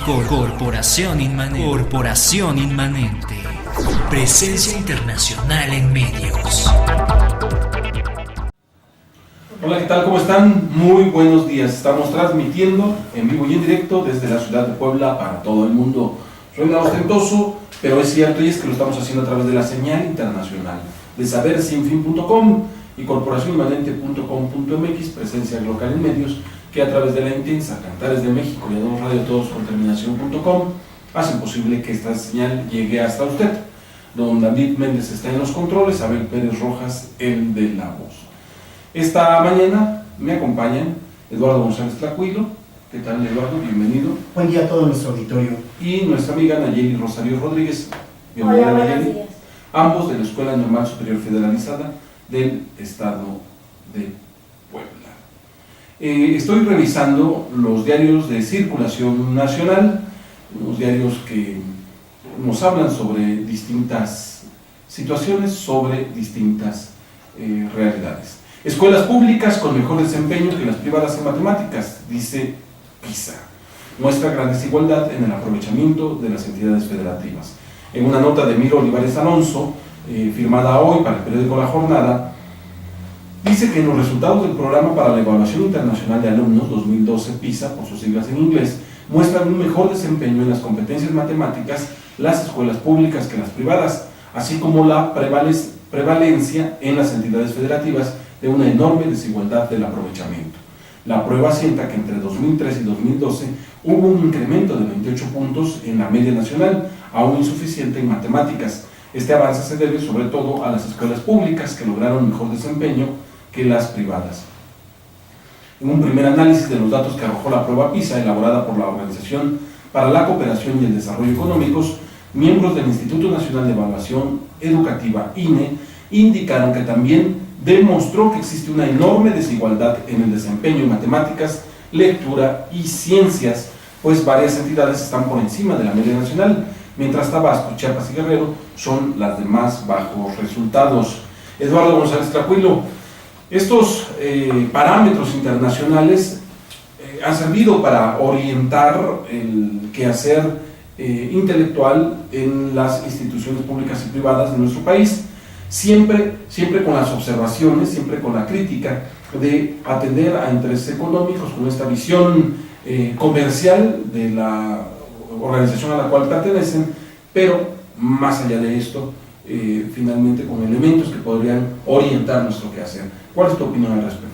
Corporación Inmanente. Presencia internacional en medios. Hola, ¿qué tal? ¿Cómo están? Muy buenos días. Estamos transmitiendo en vivo y en directo desde la ciudad de Puebla para todo el mundo. Suena ostentoso, pero es cierto, y es que lo estamos haciendo a través de la señal internacional de sabersinfin.com y corporacioninmanente.com.mx, presencia local en medios, que a través de la intensa Cantares de México y A2 Radio Todos con terminación.com hacen posible que esta señal llegue hasta usted. Don David Méndez está en los controles, Abel Pérez Rojas, el de la voz. Esta mañana me acompañan Eduardo González Tlacuilo. ¿Qué tal, Eduardo? Bienvenido. Buen día a todo nuestro auditorio. Y nuestra amiga Nayeli Rosario Rodríguez. Bienvenida. Hola, Nayeli. buenos días. Ambos de la Escuela Normal Superior Federalizada del Estado de Puebla. Estoy revisando los diarios de circulación nacional, unos diarios que nos hablan sobre distintas situaciones, sobre distintas realidades. Escuelas públicas con mejor desempeño que las privadas en matemáticas, dice PISA. Muestra gran desigualdad en el aprovechamiento de las entidades federativas. En una nota de Miro Olivares Alonso, firmada hoy para el periódico La Jornada, dice que los resultados del Programa para la Evaluación Internacional de Alumnos 2012 PISA, por sus siglas en inglés, muestran un mejor desempeño en las competencias matemáticas las escuelas públicas que las privadas, así como la prevalencia en las entidades federativas de una enorme desigualdad del aprovechamiento. La prueba asienta que entre 2003 y 2012 hubo un incremento de 28 puntos en la media nacional, aún insuficiente en matemáticas. Este avance se debe sobre todo a las escuelas públicas que lograron mejor desempeño que las privadas. En un primer análisis de los datos que arrojó la prueba PISA, elaborada por la Organización para la Cooperación y el Desarrollo Económicos, miembros del Instituto Nacional de Evaluación Educativa, INE, indicaron que también demostró que existe una enorme desigualdad en el desempeño en matemáticas, lectura y ciencias, pues varias entidades están por encima de la media nacional, mientras Tabasco, Chiapas y Guerrero son las de más bajos resultados. Eduardo González Tlacuilo, estos parámetros internacionales han servido para orientar el quehacer intelectual en las instituciones públicas y privadas de nuestro país, siempre con las observaciones, siempre con la crítica de atender a intereses económicos, con esta visión comercial de la organización a la cual pertenecen, pero más allá de esto, finalmente con elementos que podrían orientar nuestro quehacer. ¿Cuál es tu opinión al respecto?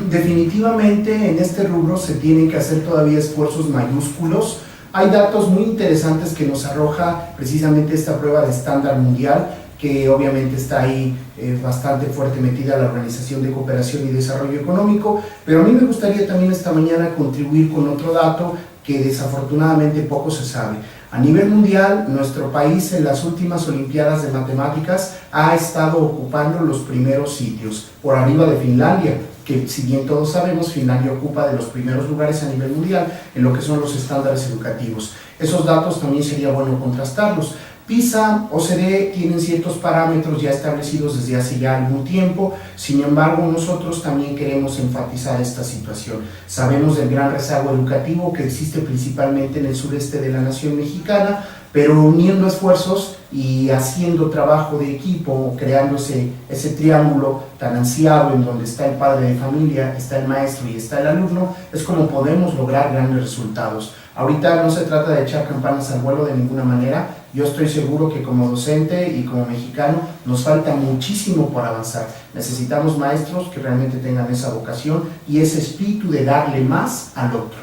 Definitivamente en este rubro se tienen que hacer todavía esfuerzos mayúsculos. Hay datos muy interesantes que nos arroja precisamente esta prueba de estándar mundial, que obviamente está ahí bastante fuerte metida la Organización de Cooperación y Desarrollo Económico, pero a mí me gustaría también esta mañana contribuir con otro dato que desafortunadamente poco se sabe. A nivel mundial, nuestro país en las últimas Olimpiadas de Matemáticas ha estado ocupando los primeros sitios, por arriba de Finlandia, que si bien todos sabemos, Finlandia ocupa de los primeros lugares a nivel mundial en lo que son los estándares educativos. Esos datos también sería bueno contrastarlos. PISA, OCDE tienen ciertos parámetros ya establecidos desde hace ya algún tiempo, sin embargo nosotros también queremos enfatizar esta situación. Sabemos del gran rezago educativo que existe principalmente en el sureste de la nación mexicana, pero uniendo esfuerzos y haciendo trabajo de equipo, creando ese triángulo tan ansiado en donde está el padre de familia, está el maestro y está el alumno, es como podemos lograr grandes resultados. Ahorita no se trata de echar campanas al vuelo de ninguna manera. Yo estoy seguro que como docente y como mexicano nos falta muchísimo por avanzar. Necesitamos maestros que realmente tengan esa vocación y ese espíritu de darle más al otro.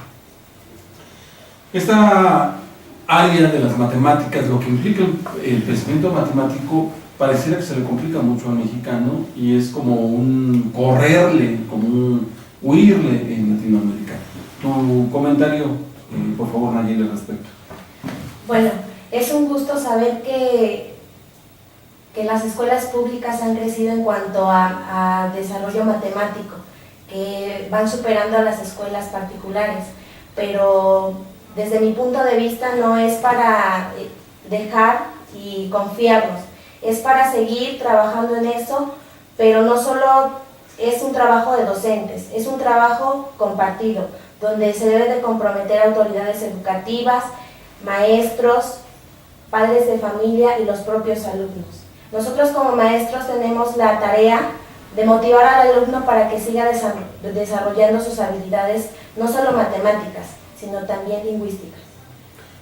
Esta área de las matemáticas, lo que implica el pensamiento matemático, pareciera que se le complica mucho al mexicano y es como un correrle, como un huirle en Latinoamérica. Tu comentario, por favor, Nayeli, al respecto. Bueno, es un gusto saber que las escuelas públicas han crecido en cuanto a desarrollo matemático, que van superando a las escuelas particulares, pero desde mi punto de vista no es para dejar y confiarnos, es para seguir trabajando en eso, pero no solo es un trabajo de docentes, es un trabajo compartido, donde se deben de comprometer autoridades educativas, maestros, padres de familia y los propios alumnos. Nosotros como maestros tenemos la tarea de motivar al alumno para que siga desarrollando sus habilidades, no solo matemáticas, sino también lingüísticas.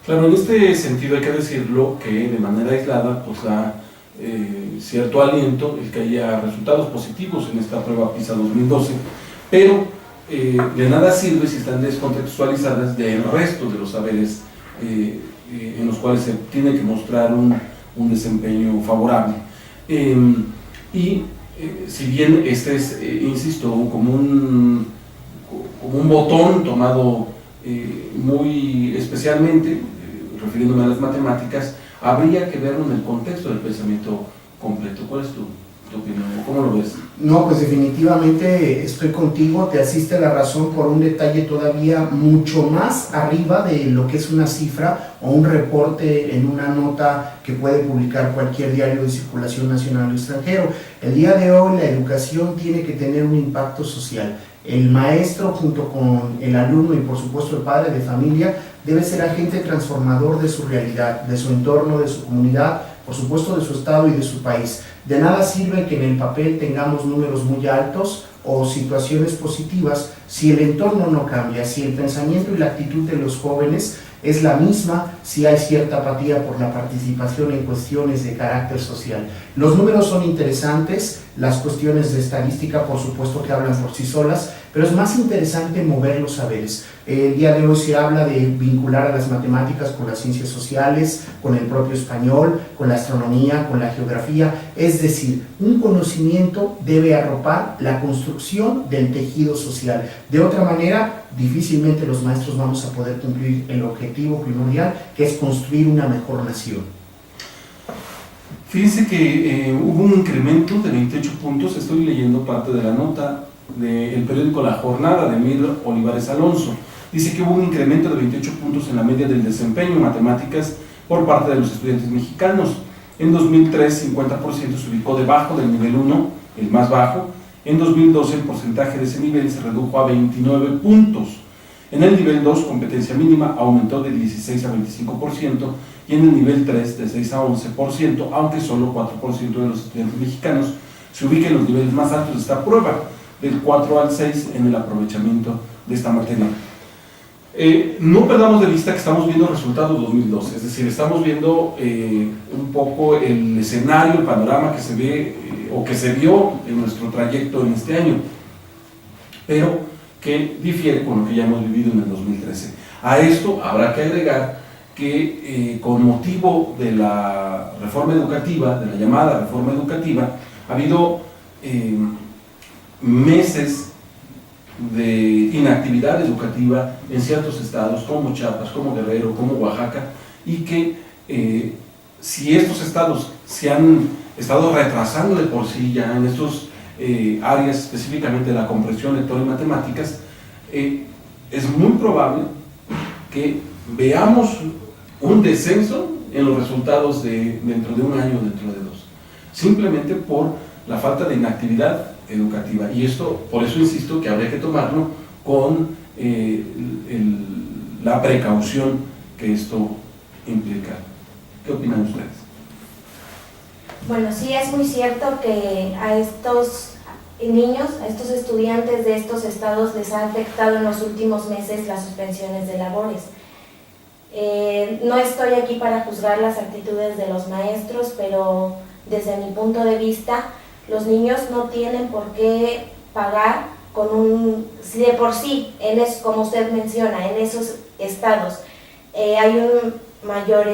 Claro, en este sentido hay que decirlo que de manera aislada pues da cierto aliento el que haya resultados positivos en esta prueba PISA 2012, pero de nada sirve si están descontextualizadas del resto de los saberes en los cuales se tiene que mostrar un desempeño favorable. Si bien este es, insisto, como un botón tomado muy especialmente, refiriéndome a las matemáticas, habría que verlo en el contexto del pensamiento completo. ¿Cuál es tu opinión? ¿Cómo lo ves? No, pues definitivamente estoy contigo, te asiste la razón por un detalle todavía mucho más arriba de lo que es una cifra o un reporte en una nota que puede publicar cualquier diario de circulación nacional o extranjero. El día de hoy la educación tiene que tener un impacto social. El maestro junto con el alumno y por supuesto el padre de familia debe ser agente transformador de su realidad, de su entorno, de su comunidad, por supuesto de su estado y de su país. De nada sirve que en el papel tengamos números muy altos o situaciones positivas si el entorno no cambia, si el pensamiento y la actitud de los jóvenes es la misma, si hay cierta apatía por la participación en cuestiones de carácter social. Los números son interesantes, las cuestiones de estadística por supuesto que hablan por sí solas, pero es más interesante mover los saberes. El día de hoy se habla de vincular a las matemáticas con las ciencias sociales, con el propio español, con la astronomía, con la geografía, es decir, un conocimiento debe arropar la construcción del tejido social. De otra manera, difícilmente los maestros vamos a poder cumplir el objetivo primordial, que es construir una mejor nación. Fíjense que hubo un incremento de 28 puntos, estoy leyendo parte de la nota del periódico La Jornada de Emir Olivares Alonso. Dice que hubo un incremento de 28 puntos en la media del desempeño en matemáticas por parte de los estudiantes mexicanos. En 2003, 50% se ubicó debajo del nivel 1, el más bajo. En 2012, el porcentaje de ese nivel se redujo a 29 puntos. En el nivel 2, competencia mínima, aumentó de 16 a 25%, y en el nivel 3, de 6 a 11%, aunque solo 4% de los estudiantes mexicanos se ubican en los niveles más altos de esta prueba, del 4 al 6 en el aprovechamiento de esta materia. No perdamos de vista que estamos viendo resultados 2012, es decir, estamos viendo un poco el escenario, el panorama que se ve o que se vio en nuestro trayecto en este año, pero que difiere con lo que ya hemos vivido en el 2013. A esto habrá que agregar que con motivo de la reforma educativa, de la llamada reforma educativa, ha habido meses de inactividad educativa en ciertos estados como Chiapas, como Guerrero, como Oaxaca, y que si estos estados se han estado retrasando de por sí ya en estos áreas, específicamente la comprensión lectora y matemáticas, es muy probable que veamos un descenso en los resultados dentro de un año o dentro de dos, simplemente por la falta de inactividad educativa. Y esto, por eso insisto que habría que tomarlo con la precaución que esto implica. ¿Qué opinan ustedes? Bueno, sí es muy cierto que a estos niños, a estos estudiantes de estos estados les ha afectado en los últimos meses las suspensiones de labores. No estoy aquí para juzgar las actitudes de los maestros, pero desde mi punto de vista, los niños no tienen por qué pagar si de por sí, como usted menciona, en esos estados hay un mayor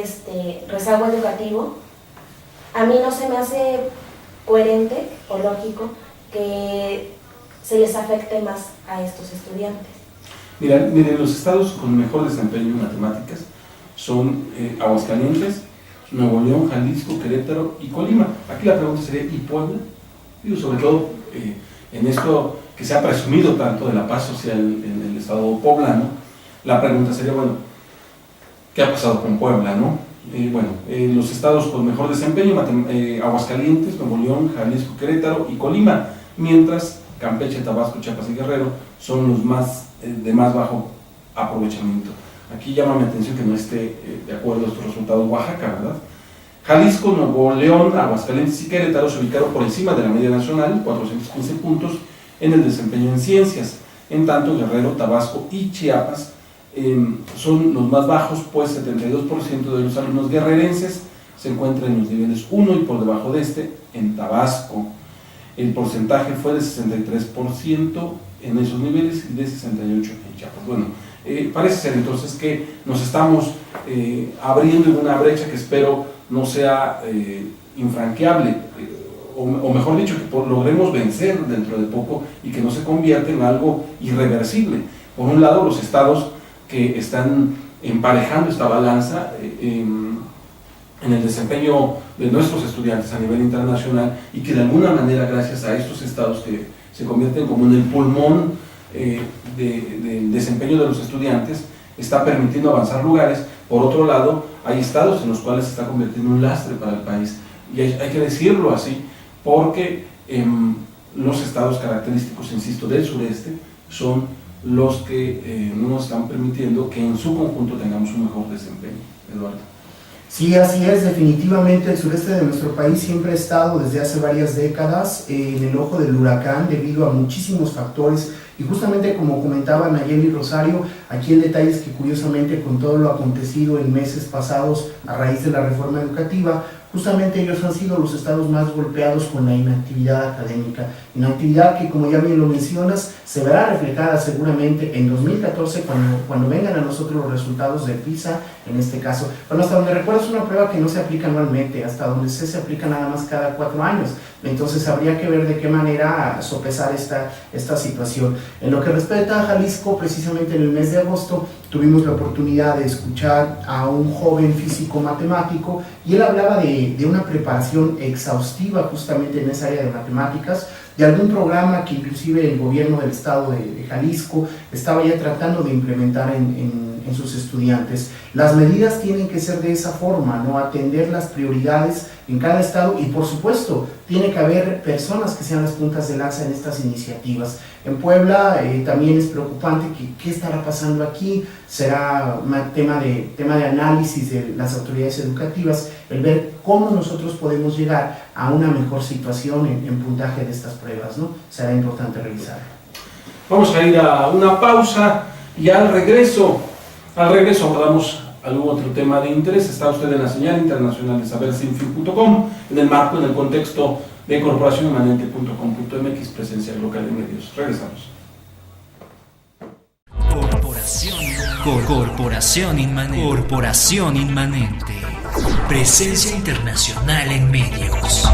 rezago educativo. A mí no se me hace coherente o lógico que se les afecte más a estos estudiantes. Miren, los estados con mejor desempeño en matemáticas son Aguascalientes, Nuevo León, Jalisco, Querétaro y Colima. Aquí la pregunta sería, ¿y Puebla? Digo, sobre todo en esto que se ha presumido tanto de la paz social en el estado poblano, la pregunta sería, bueno, ¿qué ha pasado con Puebla, no? Los estados con mejor desempeño, Aguascalientes, Nuevo León, Jalisco, Querétaro y Colima, mientras Campeche, Tabasco, Chiapas y Guerrero son los de más bajo aprovechamiento. Aquí llama mi atención que no esté de acuerdo a estos resultados Oaxaca, ¿verdad? Jalisco, Nuevo León, Aguascalientes y Querétaro se ubicaron por encima de la media nacional, 415 puntos en el desempeño en ciencias. En tanto, Guerrero, Tabasco y Chiapas son los más bajos, pues 72% de los alumnos guerrerenses se encuentran en los niveles 1 y por debajo de este en Tabasco. El porcentaje fue de 63% en esos niveles y de 68% en Chiapas. Bueno, parece ser entonces que nos estamos abriendo en una brecha que espero no sea infranqueable, o mejor dicho, que logremos vencer dentro de poco y que no se convierta en algo irreversible. Por un lado, los estados que están emparejando esta balanza en el desempeño de nuestros estudiantes a nivel internacional y que de alguna manera, gracias a estos estados que se convierten como en el pulmón del desempeño de los estudiantes, está permitiendo avanzar lugares. Por otro lado, hay estados en los cuales se está convirtiendo en un lastre para el país, y hay que decirlo así, porque los estados característicos, insisto, del sureste, son los que no nos están permitiendo que en su conjunto tengamos un mejor desempeño. Eduardo. Sí, así es, definitivamente el sureste de nuestro país siempre ha estado desde hace varias décadas en el ojo del huracán debido a muchísimos factores, y justamente como comentaba Nayeli Rosario, aquí el detalle es que curiosamente con todo lo acontecido en meses pasados a raíz de la reforma educativa, justamente ellos han sido los estados más golpeados con la inactividad académica, inactividad que, como ya bien lo mencionas, se verá reflejada seguramente en 2014 cuando vengan a nosotros los resultados de PISA, en este caso. Bueno, hasta donde recuerdo es una prueba que no se aplica anualmente, hasta donde se aplica nada más cada 4 años, entonces habría que ver de qué manera sopesar esta situación. En lo que respecta a Jalisco, precisamente en el mes de agosto tuvimos la oportunidad de escuchar a un joven físico matemático y él hablaba de una preparación exhaustiva justamente en esa área de matemáticas, de algún programa que inclusive el gobierno del estado de Jalisco estaba ya tratando de implementar en sus estudiantes. Las medidas tienen que ser de esa forma, ¿no? Atender las prioridades en cada estado, y por supuesto tiene que haber personas que sean las puntas de lanza en estas iniciativas. En Puebla también es preocupante qué estará pasando aquí, será tema de análisis de las autoridades educativas, el ver cómo nosotros podemos llegar a una mejor situación en puntaje de estas pruebas, ¿no? Será importante revisar. Vamos a ir a una pausa y al regreso abordamos algún otro tema de interés. Está usted en la señal internacional de sabersinfo.com, en el marco, en el contexto de corporacioninmanente.com.mx, presencia local de medios. Regresamos. Corporación Inmanente. Presencia internacional en medios.